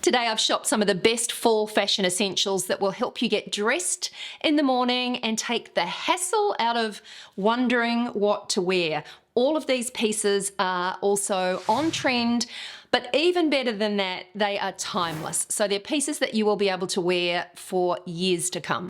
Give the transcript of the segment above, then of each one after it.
Today I've shopped some of the best fall fashion essentials that will help you get dressed in the morning and take the hassle out of wondering what to wear. All of these pieces are also on trend, but even better than that, they are timeless. So they're pieces that you will be able to wear for years to come.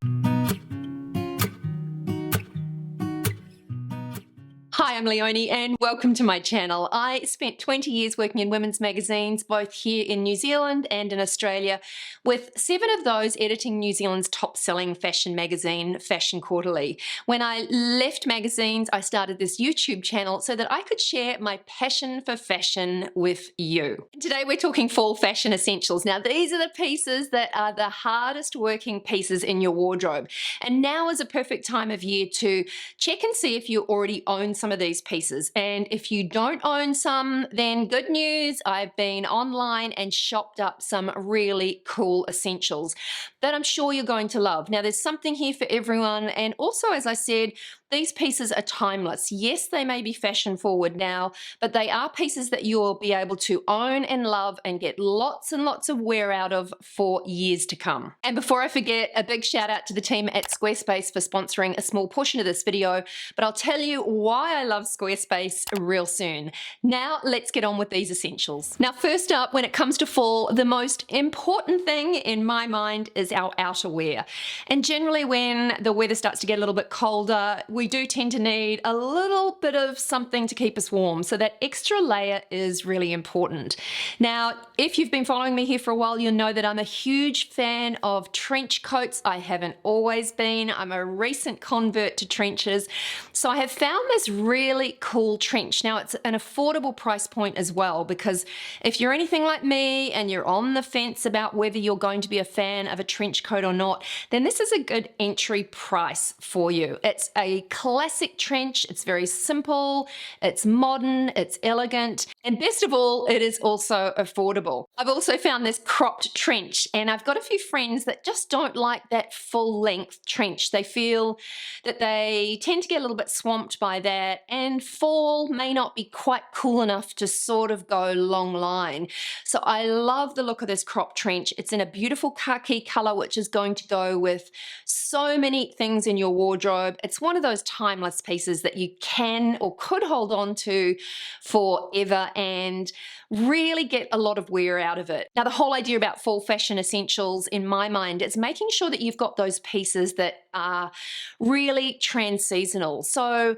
Hi, I'm Leonie and welcome to my channel. I spent 20 years working in women's magazines, both here in New Zealand and in Australia, with 7 of those editing New Zealand's top-selling fashion magazine, Fashion Quarterly. When I left magazines, I started this YouTube channel so that I could share my passion for fashion with you. And today we're talking fall fashion essentials. Now, these are the pieces that are the hardest working pieces in your wardrobe. And now is a perfect time of year to check and see if you already own some of these pieces, and if you don't own some, then good news, I've been online and shopped up some really cool essentials that I'm sure you're going to love. Now, there's something here for everyone, and also, as I said, these pieces are timeless. Yes, they may be fashion forward now, but they are pieces that you will be able to own and love and get lots and lots of wear out of for years to come. And before I forget, a big shout out to the team at Squarespace for sponsoring a small portion of this video, but I'll tell you why I love Squarespace real soon. Now let's get on with these essentials. Now, first up, when it comes to fall, the most important thing in my mind is our outerwear. And generally when the weather starts to get a little bit colder, we do tend to need a little bit of something to keep us warm. So that extra layer is really important. Now, if you've been following me here for a while, you'll know that I'm a huge fan of trench coats. I haven't always been. I'm a recent convert to trenches. So I have found this really cool trench. Now, it's an affordable price point as well, because if you're anything like me and you're on the fence about whether you're going to be a fan of a trench coat or not, then this is a good entry price for you. It's a classic trench. It's very simple, it's modern, it's elegant, and best of all, it is also affordable. I've also found this cropped trench, and I've got a few friends that just don't like that full length trench. They feel that they tend to get a little bit swamped by that, and fall may not be quite cool enough to sort of go long line. So I love the look of this cropped trench. It's in a beautiful khaki color, which is going to go with so many things in your wardrobe. It's one of those timeless pieces that you can or could hold on to forever and really get a lot of wear out of it. Now, the whole idea about fall fashion essentials in my mind is making sure that you've got those pieces that are really trans-seasonal. So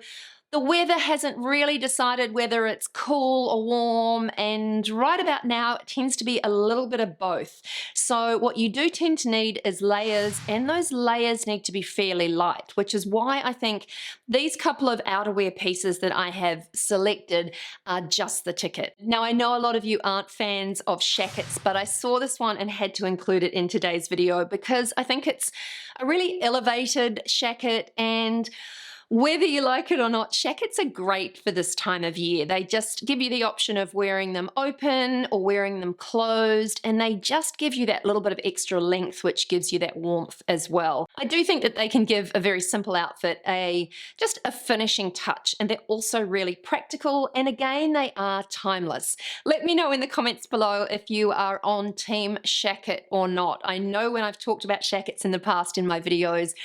the weather hasn't really decided whether it's cool or warm, and right about now it tends to be a little bit of both. So what you do tend to need is layers, and those layers need to be fairly light, which is why I think these couple of outerwear pieces that I have selected are just the ticket. Now, I know a lot of you aren't fans of SHACKETs, but I saw this one and had to include it in today's video because I think it's a really elevated shacket, and whether you like it or not, shackets are great for this time of year. They just give you the option of wearing them open or wearing them closed, and they just give you that little bit of extra length, which gives you that warmth as well. I do think that they can give a very simple outfit just a finishing touch, and they're also really practical, and again, they are timeless. Let me know in the comments below if you are on team shacket or not. I know when I've talked about shackets in the past in my videos,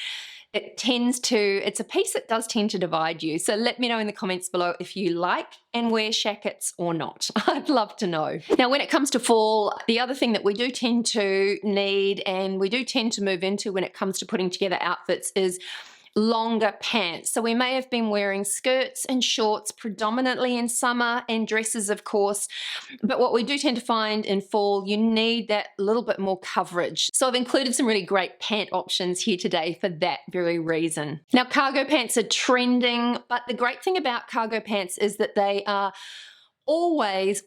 it's a piece that does tend to divide you. So let me know in the comments below if you like and wear shackets or not. I'd love to know. Now, when it comes to fall, the other thing that we do tend to need and we do tend to move into when it comes to putting together outfits is longer pants. So we may have been wearing skirts and shorts predominantly in summer, and dresses of course, but what we do tend to find in fall, you need that little bit more coverage. So I've included some really great pant options here today for that very reason. Now, cargo pants are trending, but the great thing about cargo pants is that they are always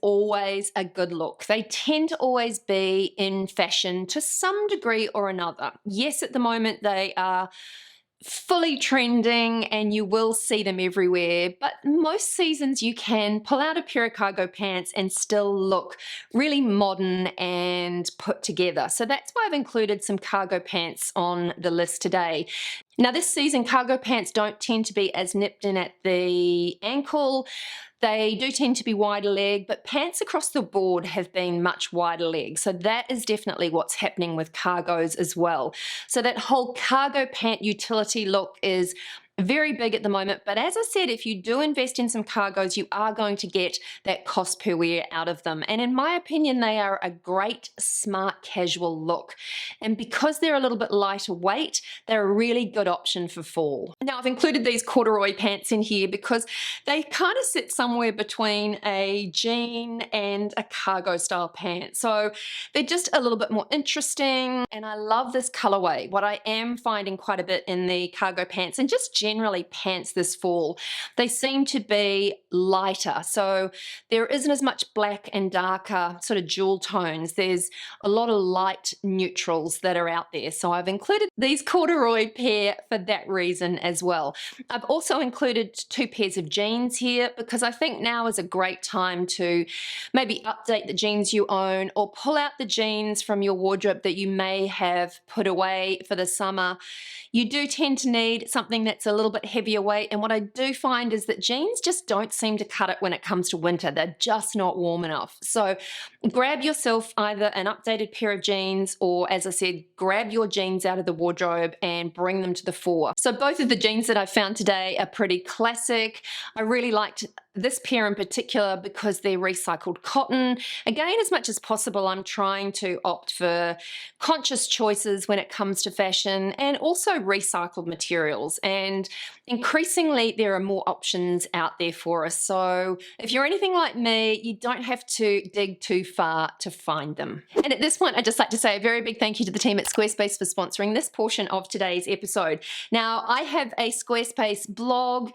a good look. They tend to always be in fashion to some degree or another. Yes, at the moment they are fully trending and you will see them everywhere, but most seasons you can pull out a pair of cargo pants and still look really modern and put together. So that's why I've included some cargo pants on the list today. Now this season, cargo pants don't tend to be as nipped in at the ankle. They do tend to be wider leg, but pants across the board have been much wider leg. So that is definitely what's happening with cargos as well. So that whole cargo pant utility look is very big at the moment, but as I said, if you do invest in some cargos, you are going to get that cost per wear out of them. And in my opinion, they are a great, smart, casual look. And because they're a little bit lighter weight, they're a really good option for fall. Now, I've included these corduroy pants in here because they kind of sit somewhere between a jean and a cargo style pant. So they're just a little bit more interesting, and I love this colorway. What I am finding quite a bit in the cargo pants, and just generally pants this fall, they seem to be lighter. So there isn't as much black and darker sort of jewel tones. There's a lot of light neutrals that are out there. So I've included these corduroy pair for that reason as well. I've also included 2 pairs of jeans here because I think now is a great time to maybe update the jeans you own, or pull out the jeans from your wardrobe that you may have put away for the summer. You do tend to need something that's a little bit heavier weight, and what I do find is that jeans just don't seem to cut it when it comes to winter. They're just not warm enough. So grab yourself either an updated pair of jeans, or as I said, grab your jeans out of the wardrobe and bring them to the fore. So both of the jeans that I found today are pretty classic. I really liked this pair in particular because they're recycled cotton. Again, as much as possible, I'm trying to opt for conscious choices when it comes to fashion, and also recycled materials. And increasingly, there are more options out there for us. So if you're anything like me, you don't have to dig too far to find them. And at this point, I'd just like to say a very big thank you to the team at Squarespace for sponsoring this portion of today's episode. Now, I have a Squarespace blog,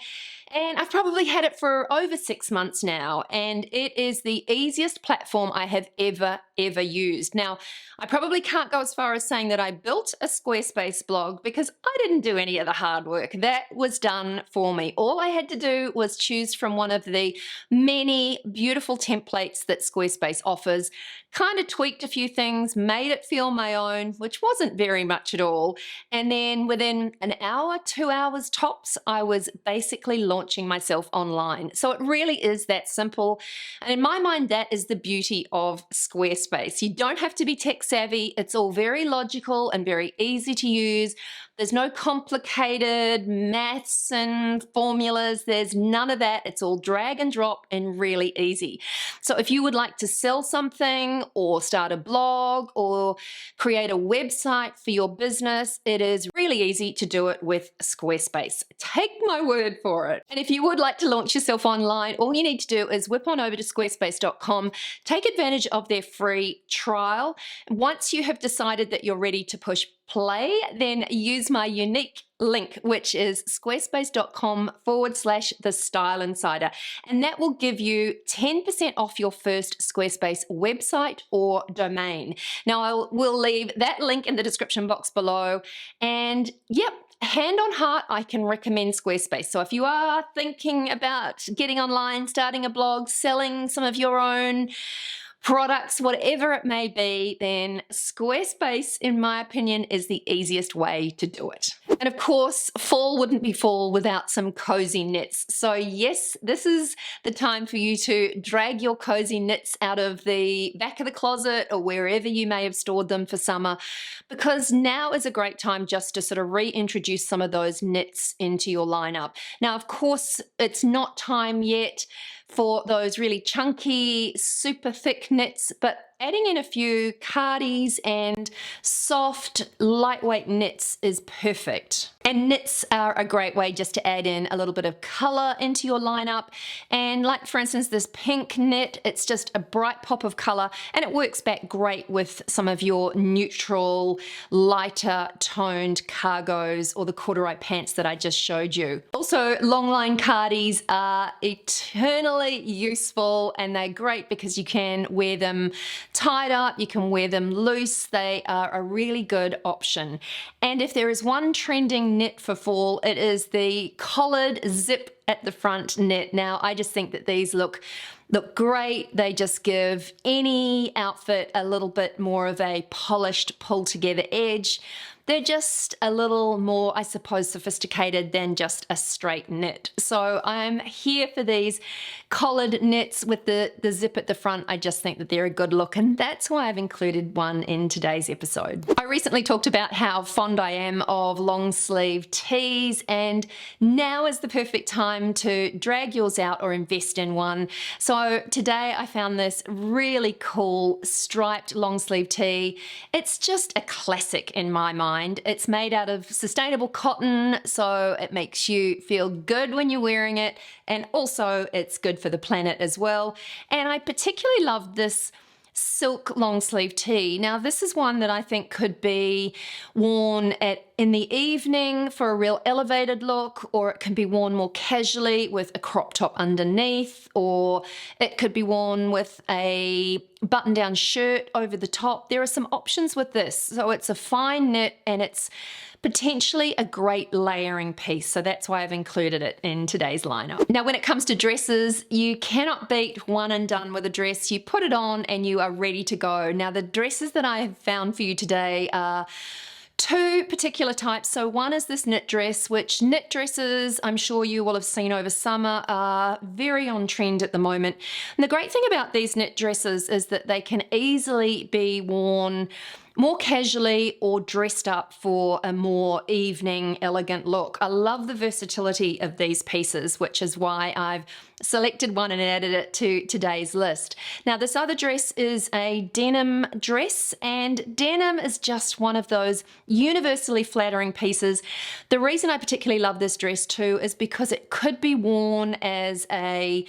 and I've probably had it for over 6 months now, and it is the easiest platform I have ever used. Now, I probably can't go as far as saying that I built a Squarespace blog because I didn't do any of the hard work. That was done for me. All I had to do was choose from one of the many beautiful templates that Squarespace offers, kind of tweaked a few things, made it feel my own, which wasn't very much at all. And then within an hour, 2 hours tops, I was basically launching myself online. So it really is that simple. And in my mind, that is the beauty of Squarespace. You don't have to be tech savvy. It's all very logical and very easy to use. There's no complicated maths and formulas. There's none of that. It's all drag and drop and really easy. So if you would like to sell something, or start a blog, or create a website for your business, it is really easy to do it with Squarespace. Take my word for it. And if you would like to launch yourself online, all you need to do is whip on over to squarespace.com, take advantage of their free trial. Once you have decided that you're ready to push play, then use my unique link, which is squarespace.com/the Style Insider, and that will give you 10% off your first Squarespace website or domain. Now, I will leave that link in the description box below, and yep, hand on heart, I can recommend Squarespace. So if you are thinking about getting online, starting a blog, selling some of your own products, whatever it may be, then Squarespace, in my opinion, is the easiest way to do it. And of course, fall wouldn't be fall without some cozy knits. So yes, this is the time for you to drag your cozy knits out of the back of the closet or wherever you may have stored them for summer, because now is a great time just to sort of reintroduce some of those knits into your lineup. Now, of course, it's not time yet for those really chunky, super thick knits, but adding in a few cardies and soft, lightweight knits is perfect. And knits are a great way just to add in a little bit of color into your lineup. And like, for instance, this pink knit, it's just a bright pop of color, and it works back great with some of your neutral, lighter toned cargos or the corduroy pants that I just showed you. Also, long line cardies are eternally useful, and they're great because you can wear them tied up, you can wear them loose. They are a really good option. And if there is one trending knit for fall, it is the collared zip at the front knit. Now, I just think that these look great. They just give any outfit a little bit more of a polished, pull together edge. They're just a little more, I suppose, sophisticated than just a straight knit. So I'm here for these collared knits with the zip at the front. I just think that they're a good look, and that's why I've included one in today's episode. I recently talked about how fond I am of long sleeve tees, and now is the perfect time to drag yours out or invest in one. So today I found this really cool striped long sleeve tee. It's just a classic in my mind. It's made out of sustainable cotton, so it makes you feel good when you're wearing it, and also it's good for the planet as well. And I particularly love this silk long sleeve tee. Now, this is one that I think could be worn in the evening for a real elevated look, or it can be worn more casually with a crop top underneath, or it could be worn with a button-down shirt over the top. There are some options with this. So it's a fine knit, and it's potentially a great layering piece, so that's why I've included it in today's lineup. Now, when it comes to dresses, you cannot beat one and done with a dress. You put it on and you are ready to go. Now, the dresses that I have found for you today are two particular types. So one is this knit dress, which knit dresses, I'm sure you will have seen over summer, are very on trend at the moment. And the great thing about these knit dresses is that they can easily be worn more casually or dressed up for a more evening, elegant look. I love the versatility of these pieces, which is why I've selected one and added it to today's list. Now, this other dress is a denim dress, and denim is just one of those universally flattering pieces. The reason I particularly love this dress too is because it could be worn as a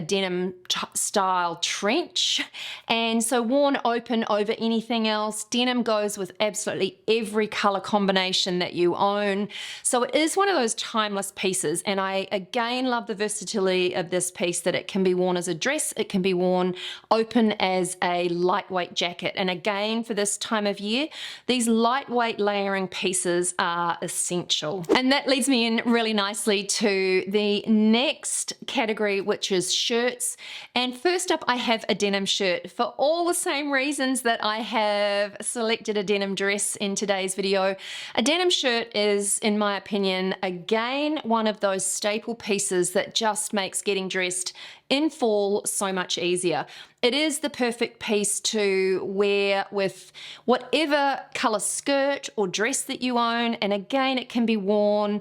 denim style trench, and so worn open over anything else. Denim goes with absolutely every color combination that you own, so it is one of those timeless pieces. And I again love the versatility of this piece, that it can be worn as a dress, it can be worn open as a lightweight jacket. And again, for this time of year, these lightweight layering pieces are essential. And that leads me in really nicely to the next category, which is shirts. And first up, I have a denim shirt for all the same reasons that I have selected a denim dress in today's video. A denim shirt is, in my opinion, again, one of those staple pieces that just makes getting dressed in fall so much easier. It is the perfect piece to wear with whatever color skirt or dress that you own. And again, it can be worn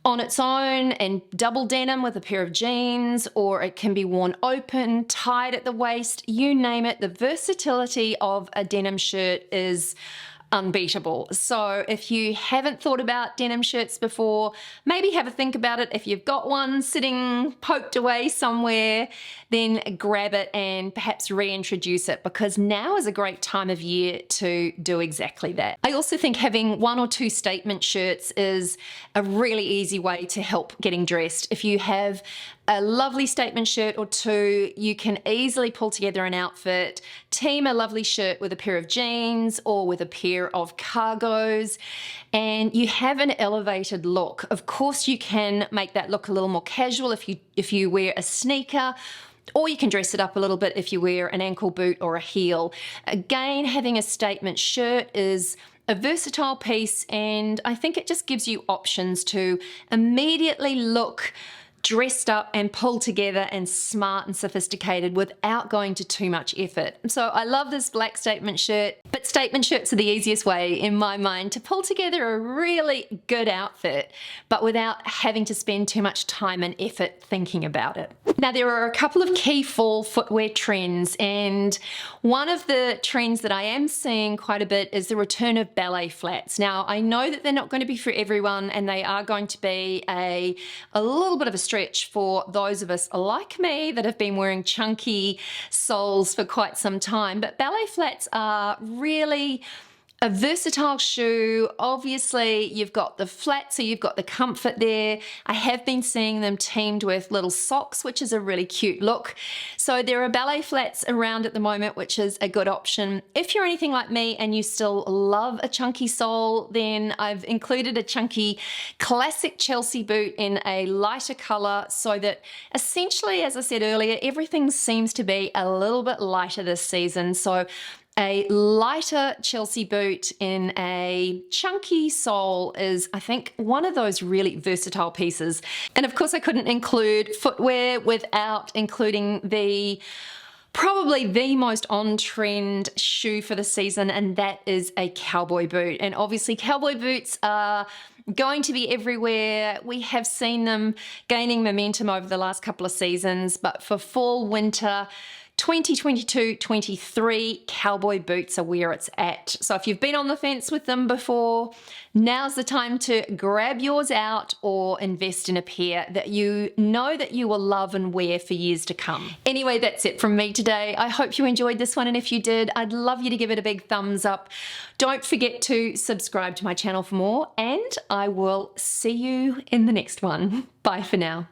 on its own and double denim with a pair of jeans, or it can be worn open, tied at the waist, you name it. The versatility of a denim shirt is unbeatable. So if you haven't thought about denim shirts before, maybe have a think about it. If you've got one sitting poked away somewhere, then grab it and perhaps reintroduce it, because now is a great time of year to do exactly that. I also think having one or two statement shirts is a really easy way to help getting dressed. If you have a lovely statement shirt or two, you can easily pull together an outfit, team a lovely shirt with a pair of jeans or with a pair of cargos, and you have an elevated look. Of course, you can make that look a little more casual if you wear a sneaker, or you can dress it up a little bit if you wear an ankle boot or a heel. Again, having a statement shirt is a versatile piece, and I think it just gives you options to immediately look dressed up and pulled together and smart and sophisticated without going to too much effort. So I love this black statement shirt, but statement shirts are the easiest way in my mind to pull together a really good outfit, but without having to spend too much time and effort thinking about it. Now, there are a couple of key fall footwear trends, and one of the trends that I am seeing quite a bit is the return of ballet flats. Now, I know that they're not going to be for everyone, and they are going to be a little bit of a stretch for those of us like me that have been wearing chunky soles for quite some time, but ballet flats are really A versatile shoe. Obviously you've got the flat, so you've got the comfort there. I have been seeing them teamed with little socks, which is a really cute look. So there are ballet flats around at the moment, which is a good option. If you're anything like me and you still love a chunky sole, then I've included a chunky classic Chelsea boot in a lighter color, so that essentially, as I said earlier, everything seems to be a little bit lighter this season. So a lighter Chelsea boot in a chunky sole is, I think, one of those really versatile pieces. And of course I couldn't include footwear without including probably the most on-trend shoe for the season, and that is a cowboy boot. And obviously cowboy boots are going to be everywhere. We have seen them gaining momentum over the last couple of seasons, but for fall, winter 2022-23, cowboy boots are where it's at. So if you've been on the fence with them before, now's the time to grab yours out or invest in a pair that you know that you will love and wear for years to come. Anyway, that's it from me today. I hope you enjoyed this one, and if you did, I'd love you to give it a big thumbs up. Don't forget to subscribe to my channel for more, and I will see you in the next one. Bye for now.